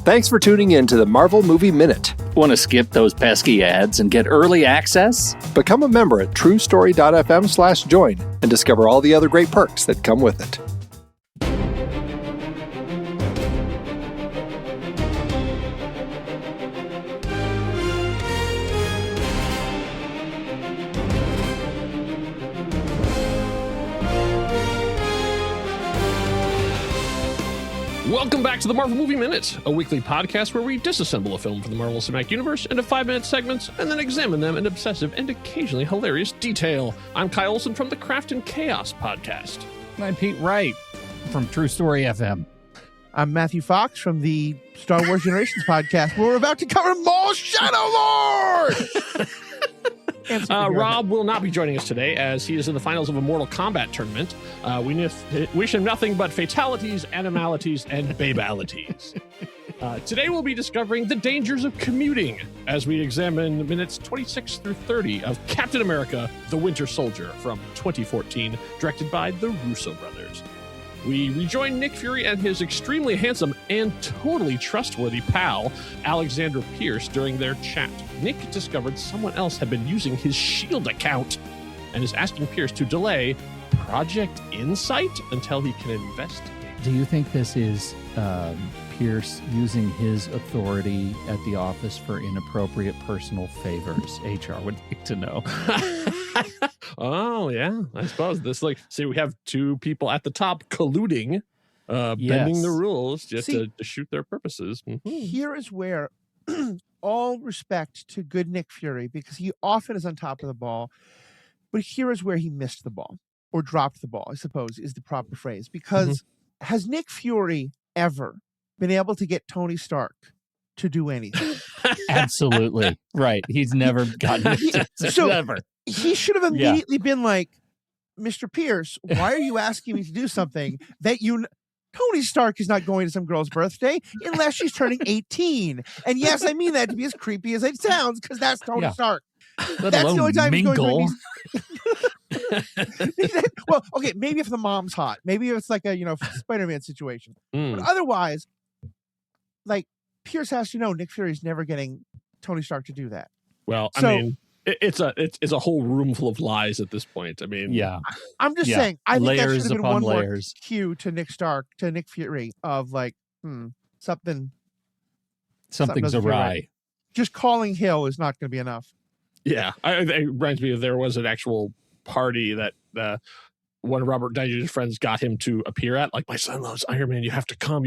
Thanks for tuning in to the Marvel Movie Minute. Want to skip those pesky ads and get early access? Become a member at truestory.fm/join and discover all the other great perks that come with it. Welcome back to the Marvel Movie Minute, a weekly podcast where we disassemble a film from the Marvel Cinematic Universe into 5-minute segments and then examine them in obsessive and occasionally hilarious detail. I'm Kyle Olson from the Craft and Chaos podcast. I'm Pete Wright from True Story FM. I'm Matthew Fox from the Star Wars Generations podcast, where we're about to cover Maul Shadow Lord! Rob will not be joining us today as he is in the finals of a Mortal Kombat tournament. We wish him nothing but fatalities, animalities, and babalities. Today we'll be discovering the dangers of commuting as we examine minutes 26 through 30 of Captain America, the Winter Soldier from 2014, directed by the Russo Brothers. We rejoin Nick Fury and his extremely handsome and totally trustworthy pal, Alexander Pierce, during their chat. Nick discovered someone else had been using his S.H.I.E.L.D. account and is asking Pierce to delay Project Insight until he can investigate. Do you think this is Pierce using his authority at the office for inappropriate personal favors? HR would like to know. Oh, yeah, I suppose. We have two people at the top colluding, bending the rules just to shoot their purposes. Mm-hmm. Here is where all respect to good Nick Fury, because he often is on top of the ball, but here is where he missed the ball, or dropped the ball, I suppose, is the proper phrase. Because has Nick Fury ever been able to get Tony Stark to do anything? Absolutely. Right. He's never gotten it. Never. He should have immediately been like, Mr. Pierce, why are you asking me to do something that Tony Stark is not going to some girl's birthday unless she's turning 18. And yes, I mean that to be as creepy as it sounds, because that's Tony Stark. That's the only time he's going to Well, okay, maybe if the mom's hot. Maybe if it's like a, Spider-Man situation. But otherwise, like, Pierce has to know Nick Fury's never getting Tony Stark to do that. Well, I mean, it's a whole room full of lies at this point. I mean, I'm just saying. I think that should have been one layers. more cue to Nick Fury of like, something's awry. Right. Just calling Hill is not going to be enough. Yeah, it reminds me of there was an actual party that one of Robert Downey Jr.'s friends got him to appear at. Like, my son loves Iron Man. You have to come.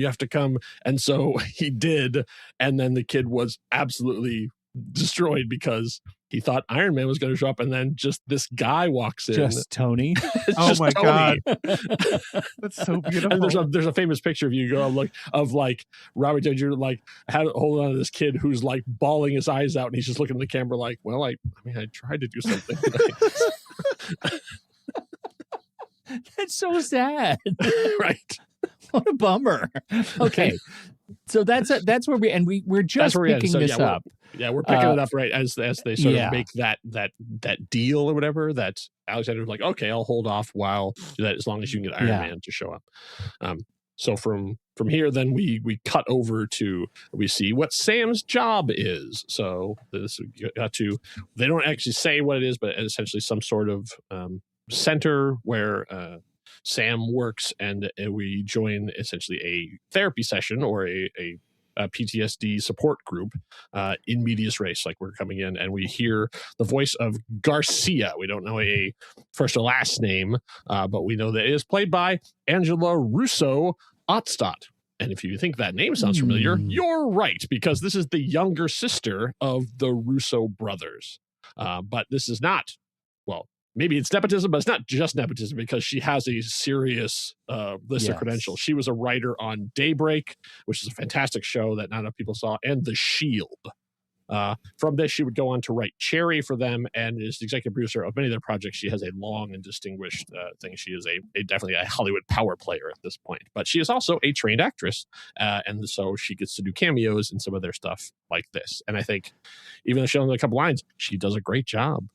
And so he did. And then the kid was absolutely destroyed because he thought Iron Man was going to show up, and then just this guy walks in. Just Tony. Oh my God. That's so beautiful. And there's a famous picture of you go of Robert Downey Jr. holding on to this kid who's like bawling his eyes out, and he's just looking at the camera like, well, I tried to do something. That's so sad. Right. What a bummer. Okay. So that's where we're just picking this up. We're picking it up right as they sort of make that deal or whatever. That Alexander's like, okay, I'll hold off while that as long as you can get Iron Man to show up. So from here, then we cut over to we see what Sam's job is. So they don't actually say what it is, but essentially some sort of center where Sam works, and we join essentially a therapy session or a PTSD support group in medias res. Like, we're coming in and we hear the voice of Garcia. We don't know a first or last name, but we know that it is played by Angela Russo-Otsot. And if you think that name sounds familiar, you're right, because this is the younger sister of the Russo brothers. But this is not, maybe it's nepotism, but it's not just nepotism, because she has a serious list of credentials. She was a writer on Daybreak, which is a fantastic show that not enough people saw, and The Shield. From this, she would go on to write Cherry for them and is the executive producer of many of their projects. She has a long and distinguished thing. She is definitely a Hollywood power player at this point. But she is also a trained actress, and so she gets to do cameos in some of their stuff like this. And I think, even though she only has a couple lines, she does a great job.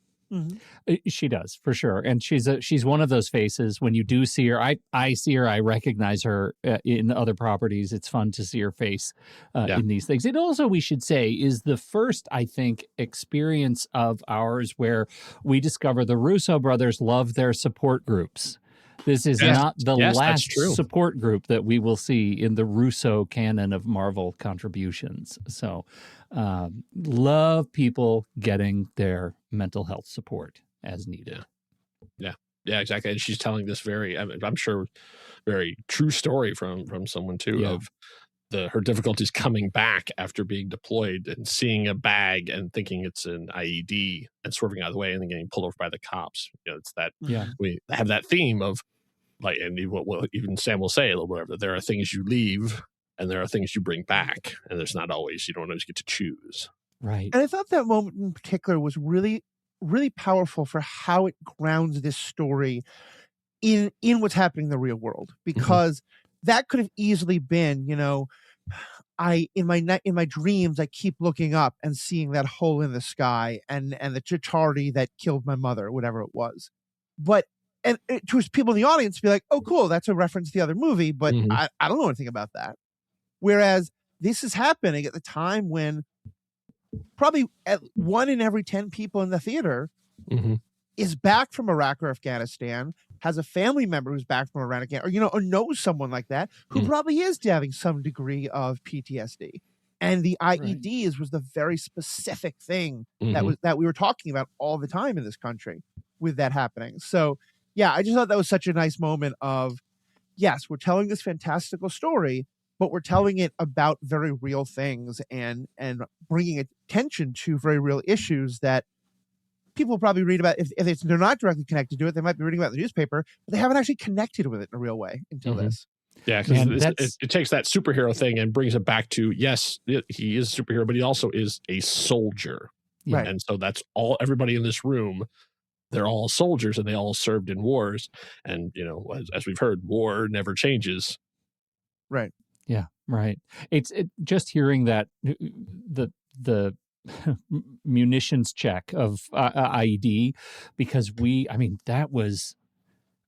She does, for sure. And she's one of those faces. When you do see her, I see her, I recognize her in other properties. It's fun to see her face in these things. It also, we should say, is the first, I think, experience of ours where we discover the Russo brothers love their support groups. This is not the last support group that we will see in the Russo canon of Marvel contributions. So love people getting their mental health support as needed. Yeah, exactly. And she's telling this I'm sure, very true story from someone too, of her difficulties coming back after being deployed and seeing a bag and thinking it's an IED and swerving out of the way and then getting pulled over by the cops. It's that we have that theme of, like, and even Sam will say, or whatever, there are things you leave and there are things you bring back, and you don't always get to choose. Right. And I thought that moment in particular was really, really powerful for how it grounds this story in what's happening in the real world, because that could have easily been, in my dreams, I keep looking up and seeing that hole in the sky and the Chitauri that killed my mother, whatever it was. But to people in the audience be like, oh, cool, that's a reference to the other movie, but I don't know anything about that. Whereas this is happening at the time when probably 1 in every 10 people in the theater is back from Iraq or Afghanistan, has a family member who's back from Iraq or knows someone like that who probably is having some degree of PTSD. And the IEDs was the very specific thing that we were talking about all the time in this country with that happening. So yeah, I just thought that was such a nice moment of, yes, we're telling this fantastical story, but we're telling it about very real things and bringing attention to very real issues that people probably read about. If they're not directly connected to it, they might be reading about the newspaper, but they haven't actually connected with it in a real way until this. Yeah, because it takes that superhero thing and brings it back to, yes, he is a superhero, but he also is a soldier. Right. And so that's all, everybody in this room, they're all soldiers and they all served in wars. And, as we've heard, war never changes. Right. Yeah, right. It's just hearing that the munitions check of IED, because that was,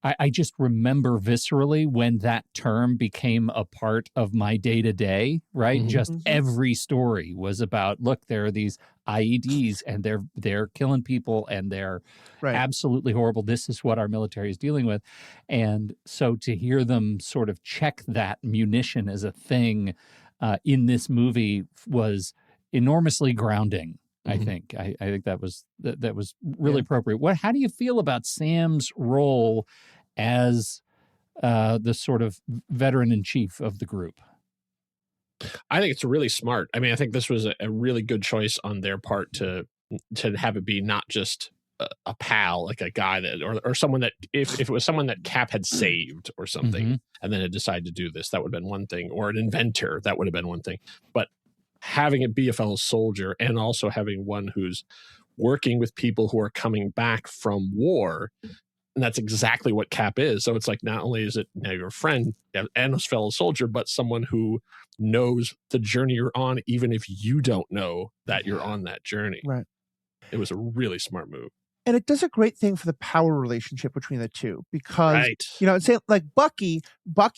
I just remember viscerally when that term became a part of my day-to-day, right? Just every story was about, look, there are these IEDs and they're killing people and they're absolutely horrible. This is what our military is dealing with. And so to hear them sort of check that munition as a thing in this movie was enormously grounding. I think. I think that was really appropriate. How do you feel about Sam's role as the sort of veteran in chief of the group? I think it's really smart. I mean, I think this was a really good choice on their part to have it be not just a pal, like a guy that, or someone that, if it was someone that Cap had saved or something, and then had decided to do this, that would have been one thing, or an inventor, that would have been one thing. But having it be a fellow soldier and also having one who's working with people who are coming back from war, and that's exactly what Cap is. So it's like, not only is it now your friend and a fellow soldier, but someone who knows the journey you're on, even if you don't know that you're on that journey. Right. It was a really smart move. And it does a great thing for the power relationship between the two, because, right. Say like Bucky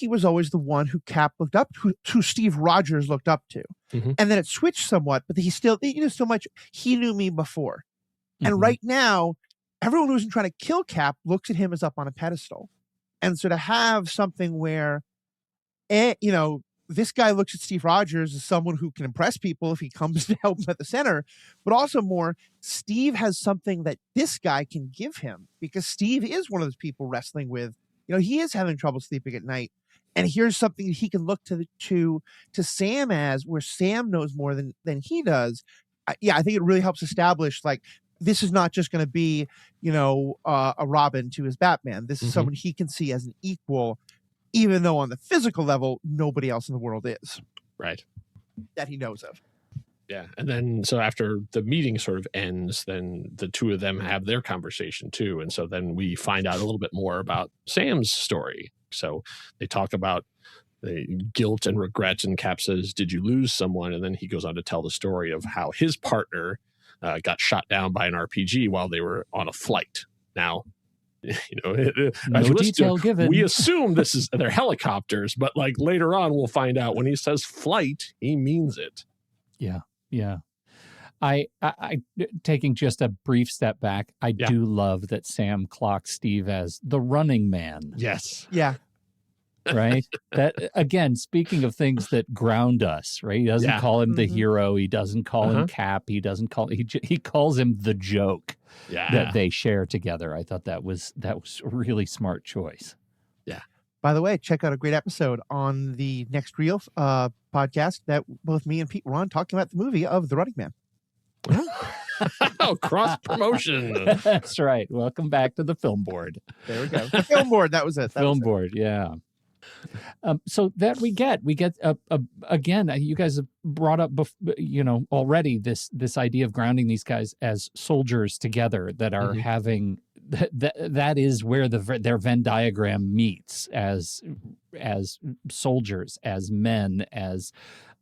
was always the one who Cap looked up, who Steve Rogers looked up to. And then it switched somewhat, but he still, so much, he knew me before. And right now, everyone who isn't trying to kill Cap looks at him as up on a pedestal. And so to have something where, this guy looks at Steve Rogers as someone who can impress people if he comes to help him at the center, but also more, Steve has something that this guy can give him, because Steve is one of those people wrestling with, he is having trouble sleeping at night. And here's something he can look to Sam as, where Sam knows more than he does. I think it really helps establish, like, this is not just going to be, a Robin to his Batman. This is someone he can see as an equal, even though on the physical level, nobody else in the world is. Right. That he knows of. Yeah. And then, so after the meeting sort of ends, then the two of them have their conversation too. And so then we find out a little bit more about Sam's story. So they talk about the guilt and regrets, and Cap says, did you lose someone? And then he goes on to tell the story of how his partner got shot down by an RPG while they were on a flight. Now, no detail given. We assume this is their helicopters, but like later on we'll find out when he says flight, he means it. Yeah. I taking just a brief step back, I do love that Sam clocks Steve as the running man. Yes. Yeah. Right? That, again, speaking of things that ground us, right? He doesn't call him the hero. He doesn't call him Cap. He doesn't call, he calls him the joke that they share together. I thought that was a really smart choice. Yeah. By the way, check out a great episode on the Next Reel podcast that both me and Pete were on, talking about the movie of The Running Man. Oh, cross promotion. That's right. Welcome back to the film board. There we go. The film board. That was it. Film board. Yeah. So that we get again, you guys have brought up, already this idea of grounding these guys as soldiers together that are having that is where their Venn diagram meets as soldiers, as men, as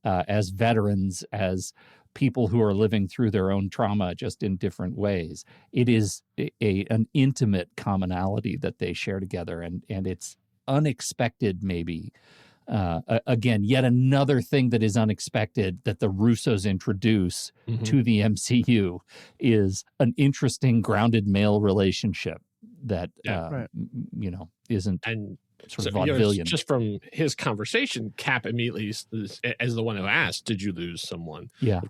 veterans, as people who are living through their own trauma just in different ways. It is an intimate commonality that they share together, and it's unexpected maybe. Again, yet another thing that is unexpected that the Russos introduce to the MCU is an interesting grounded male relationship that, isn't and sort of vaudevillian. Just from his conversation, Cap immediately is the one who asked, "Did you lose someone?" Yeah.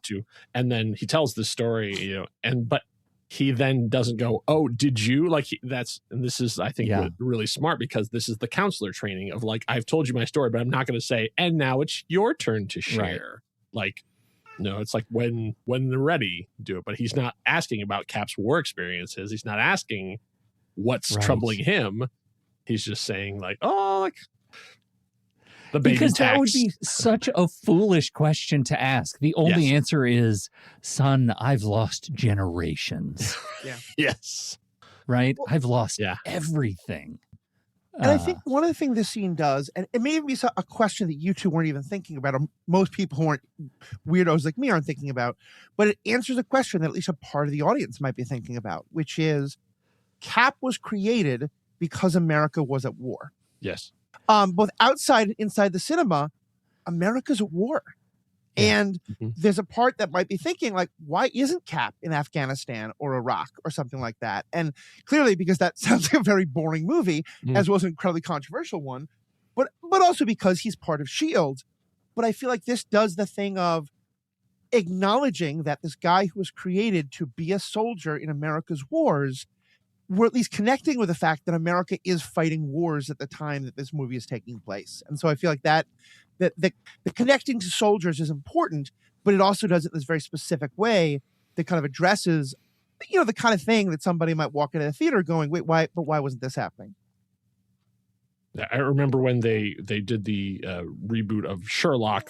And then he tells the story, but he then doesn't go, "Oh, did you?" Like and this is, I think, really smart, because this is the counselor training of like, I've told you my story, but I'm not going to say, and now it's your turn to share. Right. Like, no, it's like when they're ready, do it. But he's not asking about Cap's war experiences. He's not asking what's troubling him. He's just saying like, oh, like the baby because tax. That would be such a foolish question to ask. The only answer is, son, I've lost generations. Yes. Right? I've lost everything. And I think one of the things this scene does, and it may be a question that you two weren't even thinking about, or most people who aren't weirdos like me aren't thinking about, but it answers a question that at least a part of the audience might be thinking about, which is Cap was created because America was at war. Yes. Both outside and inside the cinema, America's at war. Yeah. And there's a part that might be thinking like, why isn't Cap in Afghanistan or Iraq or something like that? And clearly because that sounds like a very boring movie, as well as an incredibly controversial one, but also because he's part of S.H.I.E.L.D. But I feel like this does the thing of acknowledging that this guy who was created to be a soldier in America's wars, we're at least connecting with the fact that America is fighting wars at the time that this movie is taking place. And so I feel like that the connecting to soldiers is important, but it also does it in this very specific way that kind of addresses, the kind of thing that somebody might walk into the theater going, wait, why wasn't this happening? I remember when they did the reboot of Sherlock,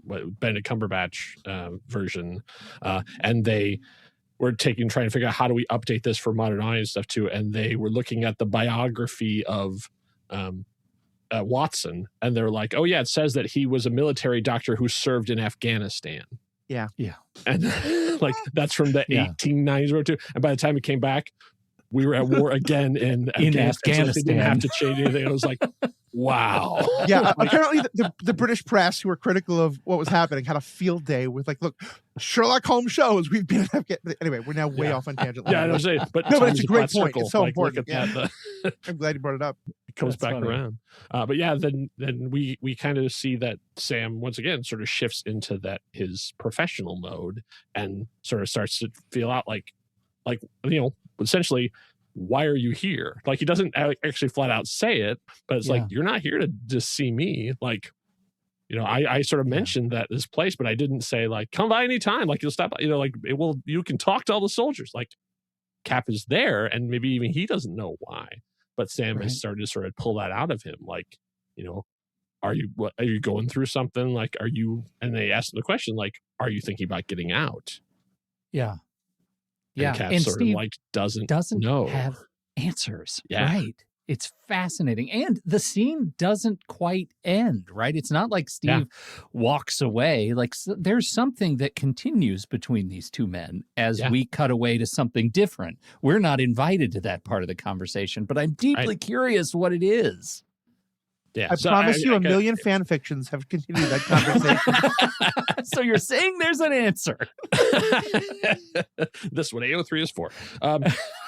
Benedict Cumberbatch version, and they were trying to figure out how do we update this for modern audience stuff too. And they were looking at the biography of Watson, and they're like, oh yeah, it says that he was a military doctor who served in Afghanistan. Yeah. And like, that's from the 1890s or two. And by the time he came back, we were at war again in Afghanistan. So they didn't have to change anything. I was like, wow. Yeah, apparently the British press, who were critical of what was happening, had a field day with like, look, Sherlock Holmes shows we've been in Afghanistan. Anyway, we're now way off on tangent. Yeah, I was saying, but it's a great point. Circle. It's so important. That, I'm glad you brought it up. It comes back around. But yeah, then we kind of see that Sam once again sort of shifts into that his professional mode and sort of starts to feel out like essentially, why are you here? Like, he doesn't actually flat out say it, but it's like, you're not here to just see me. Like, I sort of mentioned that this place, but I didn't say like, come by anytime. Like, you'll stop, like you can talk to all the soldiers. Like, Cap is there, and maybe even he doesn't know why. But Sam has started to sort of pull that out of him. Like, are you going through something? Like, are you, and they asked him the question, like, are you thinking about getting out? Yeah. And Cap and sort Steve of like doesn't know. Have answers. Yeah. Right. it's fascinating. And the scene doesn't quite end, right? It's not like Steve walks away. Like there's something that continues between these two men as we cut away to something different. We're not invited to that part of the conversation, but I'm deeply curious what it is. Yeah, I promise you a million fan fictions have continued that conversation. So you're saying there's an answer. This one, AO3 is 4.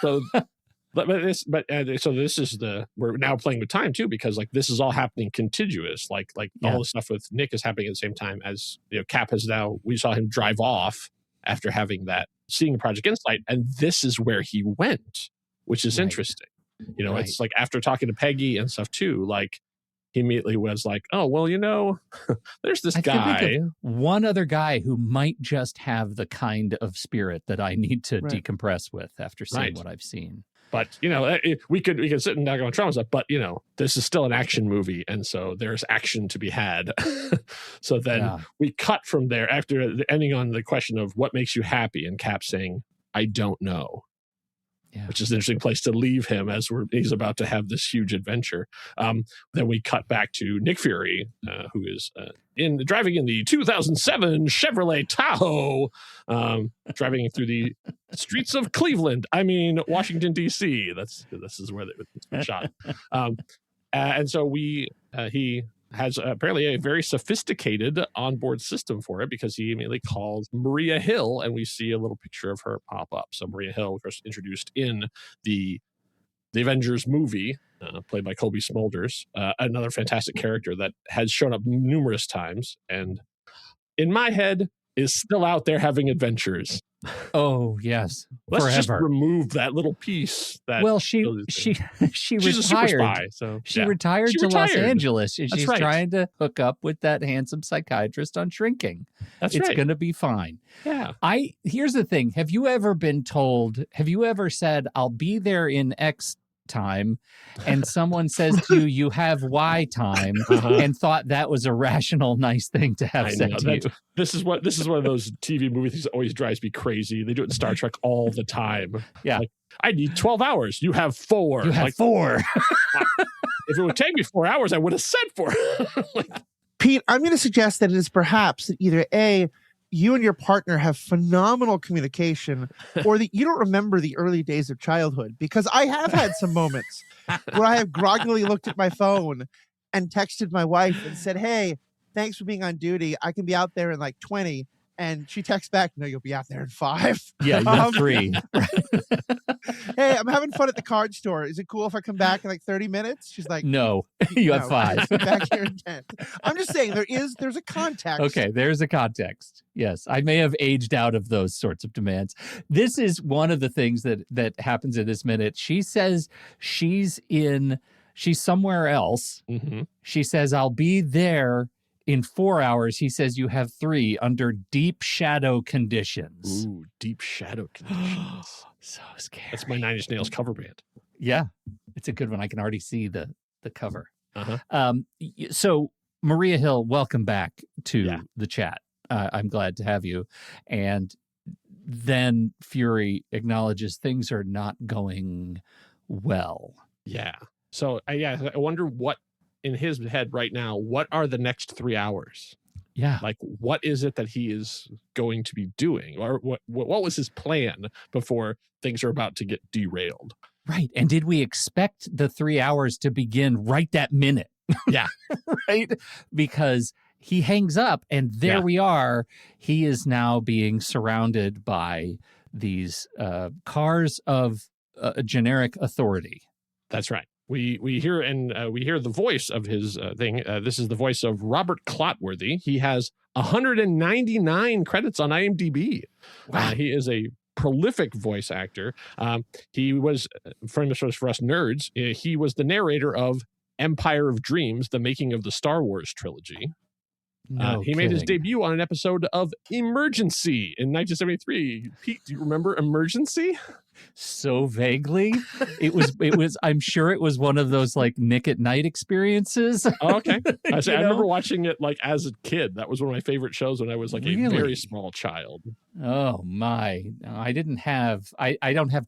So this is we're now playing with time too, because like this is all happening contiguous. Like all the stuff with Nick is happening at the same time as Cap has now. We saw him drive off after having seeing Project Insight, and this is where he went, which is interesting. It's like after talking to Peggy and stuff too, like he immediately was like, oh, well, there's this guy. One other guy who might just have the kind of spirit that I need to decompress with after seeing what I've seen. But, we could sit and knock on trauma stuff, but, this is still an action movie. And so there's action to be had. So then we cut from there after ending on the question of what makes you happy, and Cap saying, I don't know. Yeah. Which is an interesting place to leave him as he's about to have this huge adventure. Then we cut back to Nick Fury, who is driving in the 2007 Chevrolet Tahoe, driving through the streets of Cleveland. Washington D.C. This is where it's been shot. And so he has apparently a very sophisticated onboard system for it, because he immediately calls Maria Hill, and we see a little picture of her pop up. So Maria Hill, of course, introduced in the Avengers movie, played by Kobe Smulders, another fantastic character that has shown up numerous times, and in my head is still out there having adventures. Oh yes, let's just remove that little piece. She She's retired. A super spy, so she retired to Los Angeles, and she's trying to hook up with that handsome psychiatrist on Shrinking. It's going to be fine. Yeah. Here's the thing: have you ever said, "I'll be there in X time," and someone says to you, "You have Y time," and thought that was a rational, nice thing to have said to you? This is one of those TV movie things that always drives me crazy. They do it in Star Trek all the time. Yeah, like, I need 12 hours. You have 4. You have 4. If it would take me 4 hours, I would have said 4. Pete, I'm going to suggest that it is perhaps that either A, you and your partner have phenomenal communication, or that you don't remember the early days of childhood, because I have had some moments where I have groggily looked at my phone and texted my wife and said, hey, thanks for being on duty. I can be out there in like 20. And she texts back, no, you'll be out there in 5. Yeah, you're 3. Hey, I'm having fun at the card store. Is it cool if I come back in like 30 minutes? She's like, no, you have 5. Back here in 10. I'm just saying there's a context. Okay, there's a context. Yes, I may have aged out of those sorts of demands. This is one of the things that happens in this minute. She says she's somewhere else. Mm-hmm. She says, I'll be there in 4 hours. He says you have 3 under deep shadow conditions. Ooh, deep shadow conditions. So scary. That's my 9 Inch Nails cover band. Yeah, it's a good one. I can already see the cover. Uh-huh. So Maria Hill, welcome back to the chat. I'm glad to have you. And then Fury acknowledges things are not going well. Yeah. So I wonder what, in his head right now, what are the next 3 hours? Yeah. Like, what is it that he is going to be doing? Or what was his plan before things are about to get derailed? Right. And did we expect the 3 hours to begin right that minute? Yeah. Right? Because he hangs up and there we are. He is now being surrounded by these cars of generic authority. That's right. We hear the voice of his thing. This is the voice of Robert Clotworthy. He has 199 credits on IMDb. Wow. He is a prolific voice actor. He was, for us nerds, he was the narrator of Empire of Dreams, the making of the Star Wars trilogy. He made his debut on an episode of Emergency in 1973. Pete, do you remember Emergency? So vaguely. It was I'm sure it was one of those like Nick at Night experiences. Oh, okay. I remember watching it like as a kid. That was one of my favorite shows when I was like a very small child. Oh my. I don't have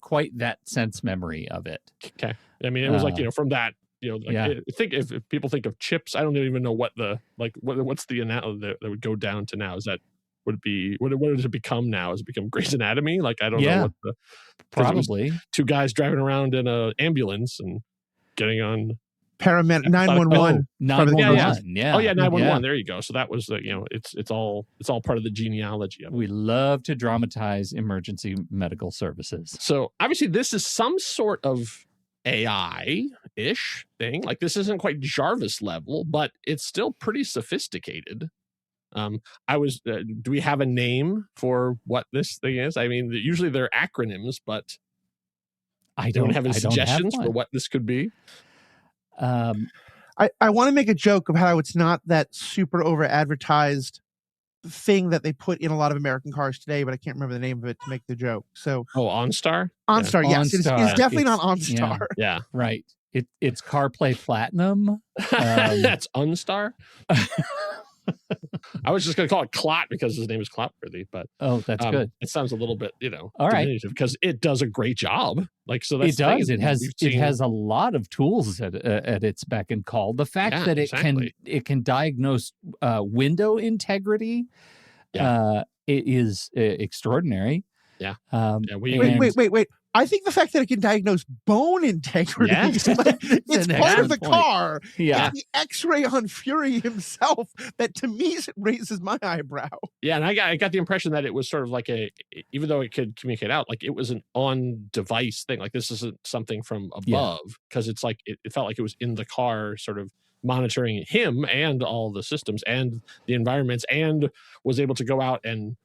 quite that sense memory of it. Okay. I mean, it was like, from that, if people think of Chips, I don't even know what's the analogy that would go down to now. Is that what does it become now? Has it become Grey's Anatomy? Like, I don't know what probably two guys driving around in an ambulance and getting on paramedic 911. 911. Yeah. Oh yeah, 911. There you go. So that was it's all part of the genealogy of it. We love to dramatize emergency medical services. So obviously this is some sort of AI-ish thing. Like, this isn't quite Jarvis level, but it's still pretty sophisticated. Do we have a name for what this thing is? I mean, usually they're acronyms, but I don't have any suggestions for what this could be. I want to make a joke of how it's not that super over advertised thing that they put in a lot of American cars today, but I can't remember the name of it to make the joke. So OnStar? OnStar, yes. It's definitely not OnStar. Yeah. Right. It's CarPlay Platinum. That's OnStar? I was just going to call it Clot because his name is Clotworthy, but that's good. It sounds a little bit, all right, because it does a great job. Like, so that's it does. It has a lot of tools at its beck and call. The fact that it can diagnose window integrity, it is extraordinary. Yeah. Wait. I think the fact that it can diagnose bone integrity, it's part of the car. Yeah. It's the X-ray on Fury himself that to me raises my eyebrow. Yeah, and I got the impression that it was sort of like even though it could communicate out, like it was an on-device thing. Like, this isn't something from above, because it's like it felt like it was in the car, sort of monitoring him and all the systems and the environments, and was able to go out and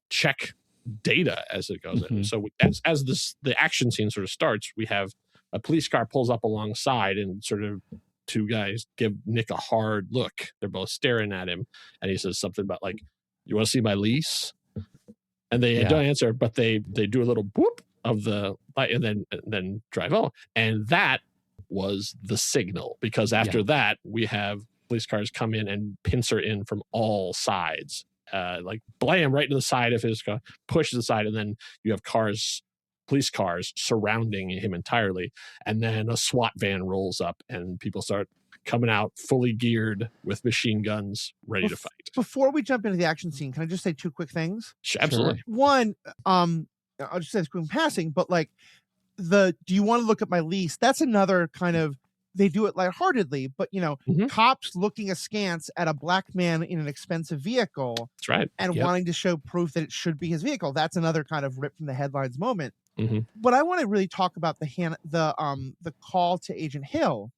check data as it goes in. So as the action scene sort of starts, we have a police car pulls up alongside, and sort of two guys give Nick a hard look. They're both staring at him, and he says something about like, "You want to see my lease?" And they don't answer, but they do a little boop of the light and then drive on. And that was the signal, because after that we have police cars come in and pincer in from all sides. Like blam right to the side of his car, push to the side, and then you have police cars surrounding him entirely. And then a SWAT van rolls up, and people start coming out fully geared with machine guns, ready to fight. Before we jump into the action scene, can I just say two quick things? Absolutely. Sure. One, I'll just say this quick in passing, but like do you want to look at my lease? That's another kind of, they do it lightheartedly, but cops looking askance at a black man in an expensive vehicle. That's right. And wanting to show proof that it should be his vehicle. That's another kind of rip from the headlines moment. But I want to really talk about the call to Agent Hill.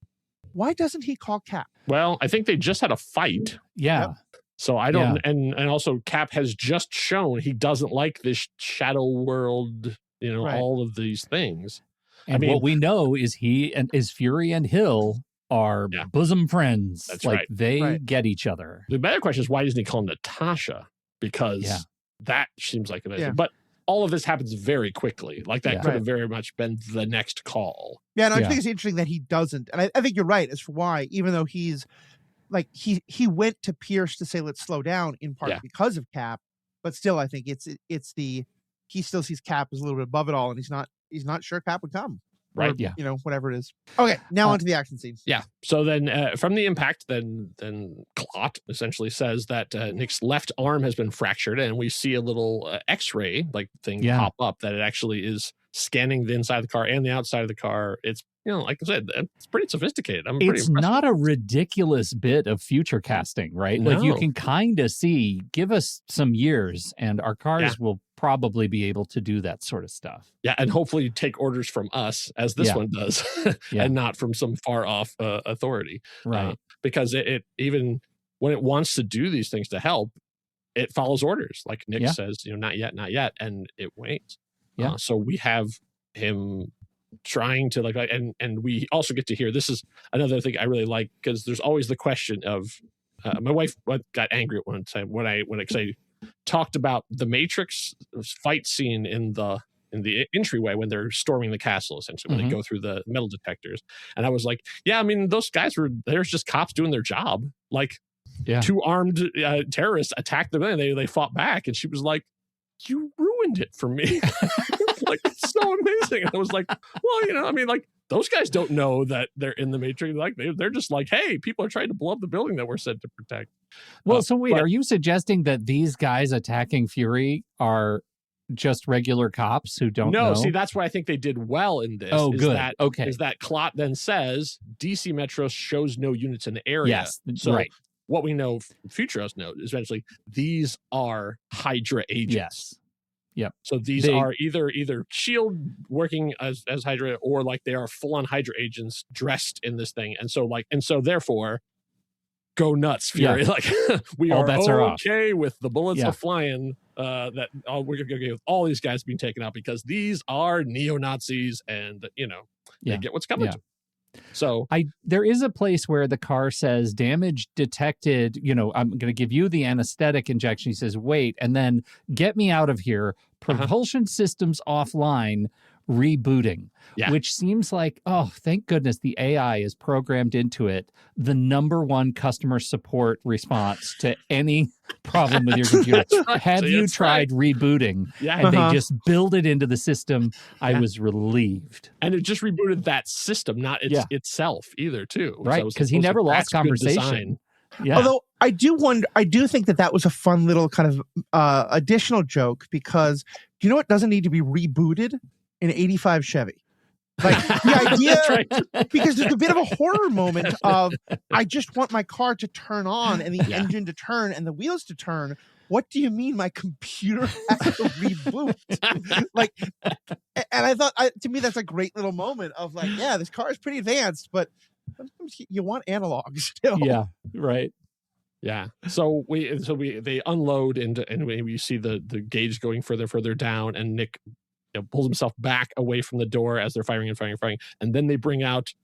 Why doesn't he call Cap? Well, I think they just had a fight. Yeah. Yep. So I don't, and also Cap has just shown he doesn't like this shadow world, all of these things. And what we know is Fury and Hill are bosom friends. That's like right. They get each other. The better question is, why doesn't he call Natasha? Because that seems like amazing. But all of this happens very quickly. Like that could have very much been the next call. Yeah, and I think it's interesting that he doesn't. And I think you're right as for why, even though he's like he went to Pierce to say let's slow down in part because of Cap, but still I think he still sees Cap as a little bit above it all, and he's not sure Cap would come. Right. Or, whatever it is. Okay. Now onto the action scene. Yeah. So then from the impact, then Clot essentially says that Nick's left arm has been fractured, and we see a little X-ray thing pop up that it actually is scanning the inside of the car and the outside of the car. It's, like I said, it's pretty sophisticated. It's not a ridiculous bit of future casting, right? No. Like you can kind of see, give us some years and our cars will probably be able to do that sort of stuff. Yeah, and hopefully take orders from us, as this one does, and not from some far off authority. Right. Because it even when it wants to do these things to help, it follows orders. Like Nick says, not yet, and it waits. Yeah. So we have him trying to and we also get to hear, this is another thing I really like, because there's always the question of my wife got angry at one time when I talked about the Matrix fight scene in the entryway when they're storming the castle, essentially, when they go through the metal detectors. And I was like, yeah, I mean, those guys there's just cops doing their job. Like, two armed terrorists attacked them and they fought back. And she was like, you ruined it for me. Like, it's so amazing. And I was like, well, I mean, like, those guys don't know that they're in the Matrix. Like, they're just like, hey, people are trying to blow up the building that we're sent to protect. Well, so wait, are you suggesting that these guys attacking Fury are just regular cops who don't know? No, see, that's why I think they did well in this. Oh, good. Is that CLOT then says DC Metro shows no units in the area. Yes, so right. What we know, Futuros know, is eventually these are Hydra agents. Yes. Yep. So these are either SHIELD working as Hydra, or like they are full-on Hydra agents dressed in this thing. And so therefore, go nuts, Fury. Yeah. Like, we all are okay with the bullets are flying. We're okay with all these guys being taken out because these are neo-Nazis, and they get what's coming to them. So there is a place where the car says damage detected, I'm going to give you the anesthetic injection. He says, wait, and then get me out of here. Propulsion systems offline, rebooting, which seems like, oh, thank goodness the AI is programmed into it. The number one customer support response to any problem with your computer. Right. Have you tried rebooting? Yeah. And they just build it into the system. I was relieved. And it just rebooted that system, not itself either, too. Right, because he never lost conversation. Yeah. Although I do think that was a fun little kind of additional joke, because do you know what doesn't need to be rebooted? An 85 Chevy. Like, the idea, because there's a bit of a horror moment of, I just want my car to turn on and the engine to turn and the wheels to turn. What do you mean my computer has to reboot? Like, and I thought, to me, that's a great little moment of like, yeah, this car is pretty advanced, but sometimes you want analog still. Yeah, right. Yeah. So they unload and we see the gauge going further down, and Nick pulls himself back away from the door as they're firing, and then they bring out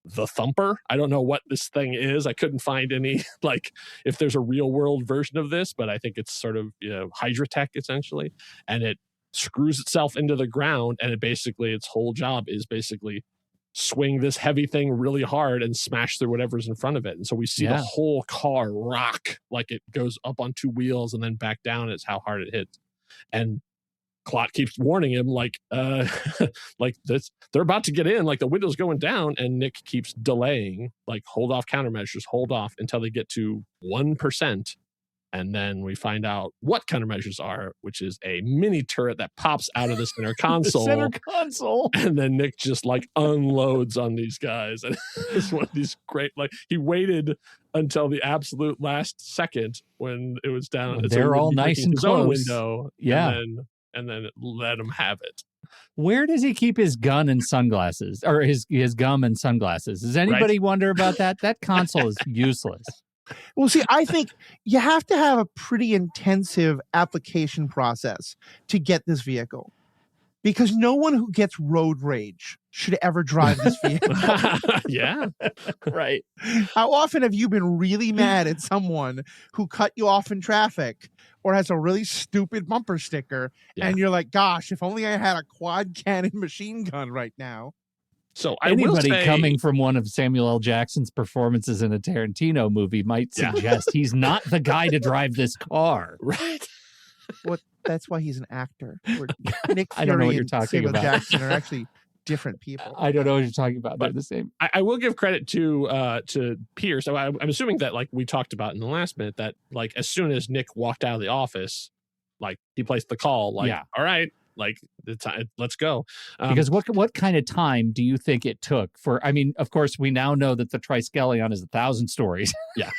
the thumper. I don't know what this thing is. I couldn't find any, like, if there's a real world version of this, but I think it's sort of Hydra tech essentially, and it screws itself into the ground, and its whole job is basically swing this heavy thing really hard and smash through whatever's in front of it. And so we see the whole car rock, like it goes up on two wheels and then back down. It's how hard it hits. And CLOT keeps warning him, like this, they're about to get in, like the window's going down, and Nick keeps delaying, like, hold off countermeasures, hold off until they get to 1%. And then we find out what countermeasures are, which is a mini turret that pops out of the center console. The center console. And then Nick just like unloads on these guys. And it's one of these great, like, he waited until the absolute last second when it was down. Well, they're all nice and close. Window, yeah. And then let him have it. Where does he keep his gun and sunglasses, or his gum and sunglasses? Does anybody wonder about that? That console is useless. Well, see, I think you have to have a pretty intensive application process to get this vehicle, because no one who gets road rage should ever drive this vehicle. Yeah, right. How often have you been really mad at someone who cut you off in traffic or has a really stupid bumper sticker, and you're like, gosh, if only I had a quad cannon machine gun right now. So anybody coming from one of Samuel L. Jackson's performances in a Tarantino movie might suggest he's not the guy to drive this car. Right. Well, that's why he's an actor. Nick Fury I don't know what you're talking Samuel about. Jackson are actually different people. I don't know what you're talking about. They're the same. I will give credit to Pierce. So I'm assuming that, like we talked about in the last minute, that like as soon as Nick walked out of the office, like he placed the call, like, all right, like let's go. Because what kind of time do you think it took for? I mean, of course, we now know that the Triskelion is 1,000 stories. Yeah.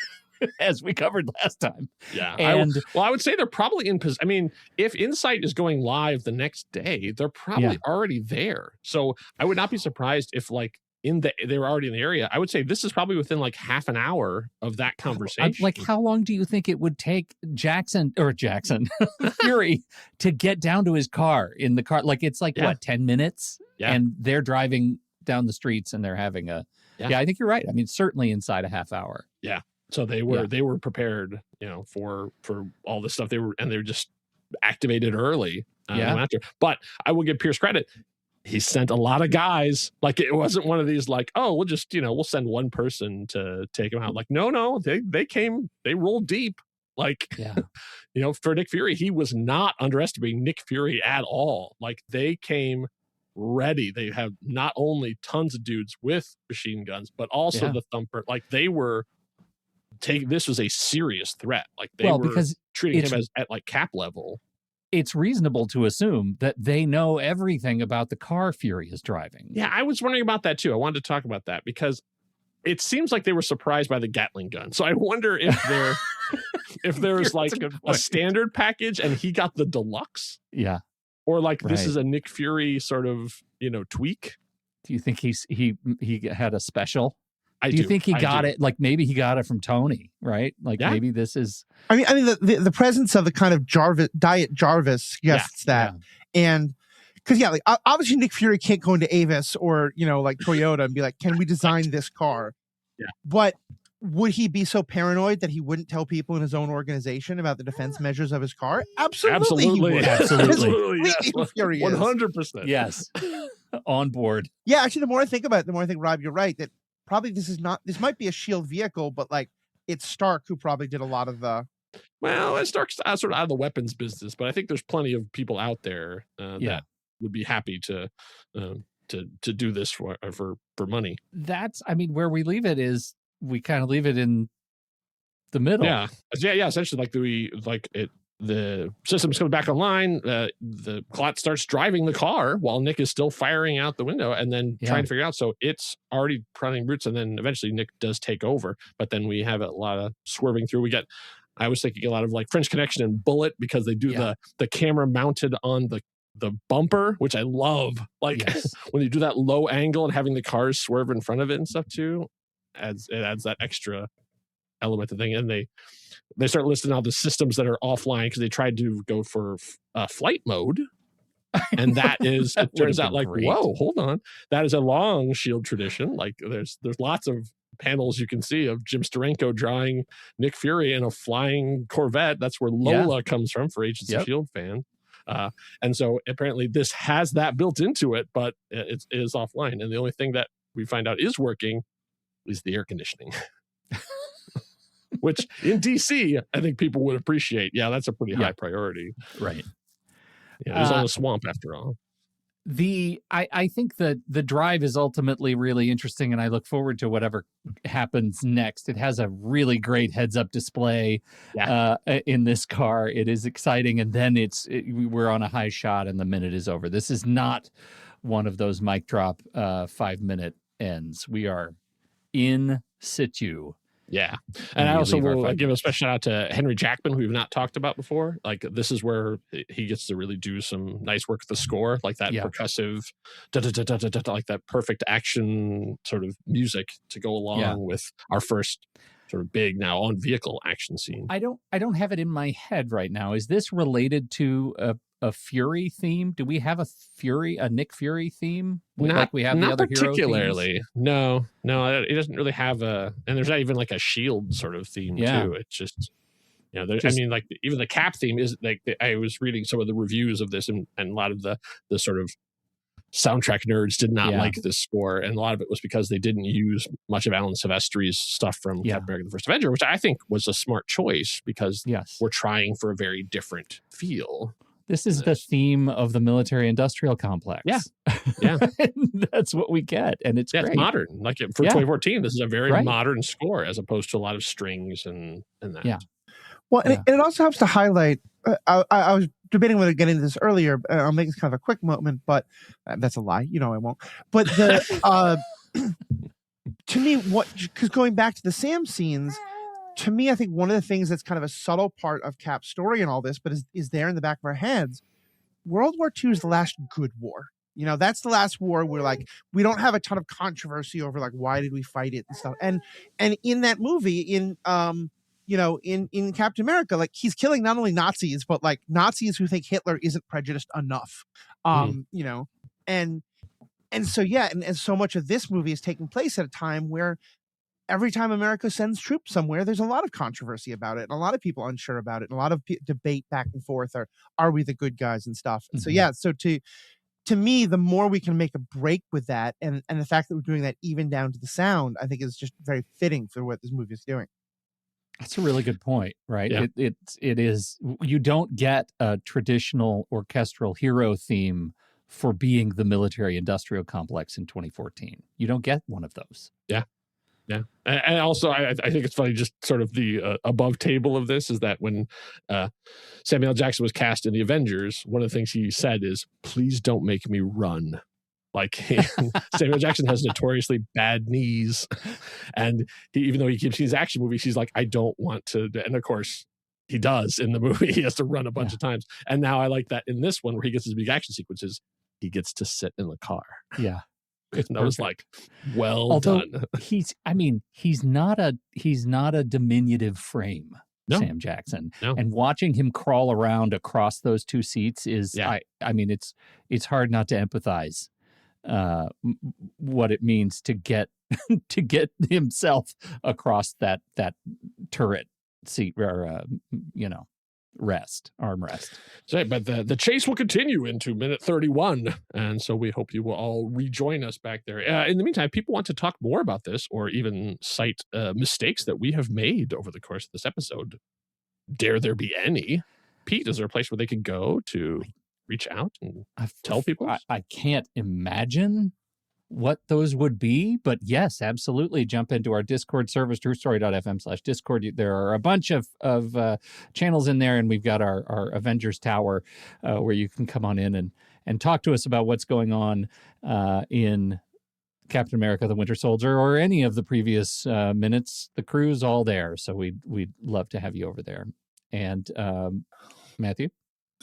As we covered last time. Yeah. And I would say they're probably in position. I mean, if Insight is going live the next day, they're probably already there. So I would not be surprised if like they were already in the area. I would say this is probably within like half an hour of that conversation. Like, how long do you think it would take Jackson Fury to get down to his car in the car? Like, it's like, what, 10 minutes? Yeah. And they're driving down the streets and they're having I think you're right. I mean, certainly inside a half hour. Yeah. So they were prepared, for all this stuff. They were just activated early. After. But I will give Pierce credit. He sent a lot of guys. Like, it wasn't one of these like, oh, we'll just, we'll send one person to take him out. Like, no, they came, they rolled deep. Like, for Nick Fury, he was not underestimating Nick Fury at all. Like, they came ready. They have not only tons of dudes with machine guns, but also the thumper. Like, they were this was a serious threat. Like, they were because treating him as at like Cap level. It's reasonable to assume that they know everything about the car Fury is driving. Yeah, I was wondering about that too. I wanted to talk about that because it seems like they were surprised by the Gatling gun. So I wonder if there's like a standard package and he got the deluxe. Yeah. Or like this is a Nick Fury sort of, tweak. Do you think he had a special? Do you think he got it? Like, maybe he got it from Tony, right? Like, maybe this is. I mean, the presence of the kind of Diet Jarvis suggests that, and because like obviously Nick Fury can't go into Avis or like Toyota and be like, can we design this car? Yeah. But would he be so paranoid that he wouldn't tell people in his own organization about the defense measures of his car? Absolutely, he would. Absolutely. Yes. Fury 100%. Yes. On board. Yeah, actually, the more I think about it, the more I think, Rob, you're right that. Probably this might be a SHIELD vehicle, but like it's Stark who probably did a lot of the. Well, Stark's sort of out of the weapons business, but I think there's plenty of people out there that would be happy to do this for money. That's, where we leave it is we kind of leave it in the middle. Yeah. Essentially, the systems come back online. The Clot starts driving the car while Nick is still firing out the window and then trying to figure out. So it's already running routes, and then eventually Nick does take over. But then we have a lot of swerving through. I was thinking a lot of like French Connection and Bullet because they do the camera mounted on the bumper, which I love. Like when you do that low angle and having the cars swerve in front of it and stuff too, it adds that extra element to the thing. And they start listing all the systems that are offline because they tried to go for flight mode. And that is, it turns out like, great. Whoa, hold on. That is a long SHIELD tradition. Like there's lots of panels you can see of Jim Steranko drawing Nick Fury in a flying Corvette. That's where Lola comes from for Agents of SHIELD fans. And so apparently this has that built into it, but it is offline. And the only thing that we find out is working is the air conditioning. Which in DC, I think people would appreciate. Yeah, that's a pretty high priority. Right. Yeah, it was on a swamp after all. I think that the drive is ultimately really interesting, and I look forward to whatever happens next. It has a really great heads-up display in this car. It is exciting, and then we're on a high shot, and the minute is over. This is not one of those mic drop 5-minute ends. We are in situ. Yeah. And I also will give a special shout out to Henry Jackman, who we've not talked about before. Like, this is where he gets to really do some nice work with the score, like that percussive, like that perfect action sort of music to go along with our first sort of big now on vehicle action scene. I don't have it in my head right now. Is this related to a Fury theme? Do we have a Nick Fury theme? Like we have the other particularly. Hero themes? No, it doesn't really have and there's not even like a SHIELD sort of theme too. It's just, like even the Cap theme is like, I was reading some of the reviews of this and a lot of the sort of soundtrack nerds did not like this score. And a lot of it was because they didn't use much of Alan Silvestri's stuff from Captain America: The First Avenger, which I think was a smart choice because we're trying for a very different feel. This is the theme of the military-industrial complex. Yeah. That's what we get, and it's great. It's modern. Like for 2014, this is a very modern score as opposed to a lot of strings and that. Yeah. Well, and it also helps to highlight. I was debating whether to get into this earlier. I'll make this kind of a quick moment, but that's a lie. I won't. But the to me, because going back to the Sam scenes. To me, I think one of the things that's kind of a subtle part of Cap's story and all this, but is there in the back of our heads, World War II is the last good war. That's the last war where like we don't have a ton of controversy over like why did we fight it and stuff. And in that movie, in Captain America, like he's killing not only Nazis, but like Nazis who think Hitler isn't prejudiced enough. And so and so much of this movie is taking place at a time where every time America sends troops somewhere, there's a lot of controversy about it, and a lot of people unsure about it, and a lot of debate back and forth. Are we the good guys and stuff? And so yeah, so to me, the more we can make a break with that, and the fact that we're doing that even down to the sound, I think is just very fitting for what this movie is doing. That's a really good point, right? Yeah. It is. You don't get a traditional orchestral hero theme for being the military-industrial complex in 2014. You don't get one of those. Yeah. And also, I think it's funny, just sort of the above table of this is that when Samuel L. Jackson was cast in The Avengers, one of the things he said is, please don't make me run. Like Samuel Jackson has notoriously bad knees, and even though he keeps his action movies, he's like, I don't want to. And of course, he does in the movie. He has to run a bunch of times. And now I like that in this one where he gets his big action sequences, he gets to sit in the car. Yeah, and I was like, well done. He's not a diminutive frame. No. Sam Jackson. No. And watching him crawl around across those two seats is, I mean, it's hard not to empathize. What it means to get himself across that turret seat or armrest. So, but the chase will continue into minute 31, and so we hope you will all rejoin us back there. In the meantime, if people want to talk more about this or even cite mistakes that we have made over the course of this episode, dare there be any? Pete, is there a place where they could go to reach out and tell people? I can't imagine what those would be, but yes, absolutely. Jump into our Discord service, truestory.fm/Discord. There are a bunch of channels in there, and we've got our Avengers Tower where you can come on in and talk to us about what's going on in Captain America, the Winter Soldier, or any of the previous minutes. The crew's all there, so we'd love to have you over there. And Matthew?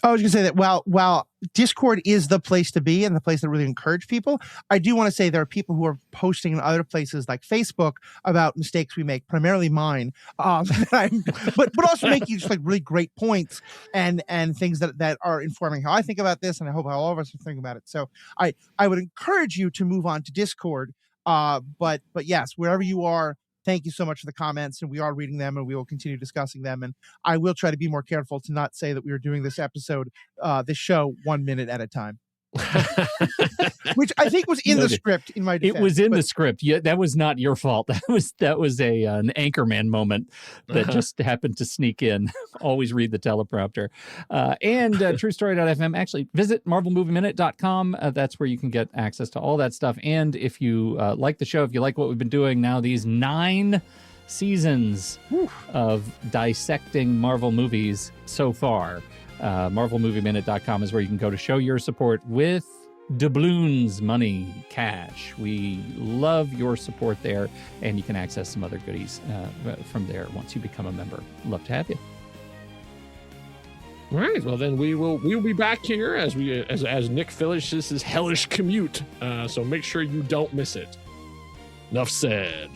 I was going to say that while Discord is the place to be and the place that really encourage people, I do want to say there are people who are posting in other places like Facebook about mistakes we make, primarily mine, but also making just like really great points and things that are informing how I think about this, and I hope how all of us are thinking about it. So I would encourage you to move on to Discord, but yes, wherever you are, thank you so much for the comments, and we are reading them, and we will continue discussing them. And I will try to be more careful to not say that we are doing this show 1 minute at a time. Which I think was in the script. In my defense, it was in the script. Yeah, that was not your fault. That was an Anchorman moment that just happened to sneak in. Always read the teleprompter. And TrueStory.fm. Actually, visit MarvelMovieMinute.com. That's where you can get access to all that stuff. And if you like the show, if you like what we've been doing now, these 9 seasons of dissecting Marvel movies so far. MarvelMovieMinute.com is where you can go to show your support with doubloons, money, cash. We love your support there, and you can access some other goodies from there once you become a member. Love to have you. All right. Well, then we will be back here as Nick finishes his hellish commute. So make sure you don't miss it. Enough said.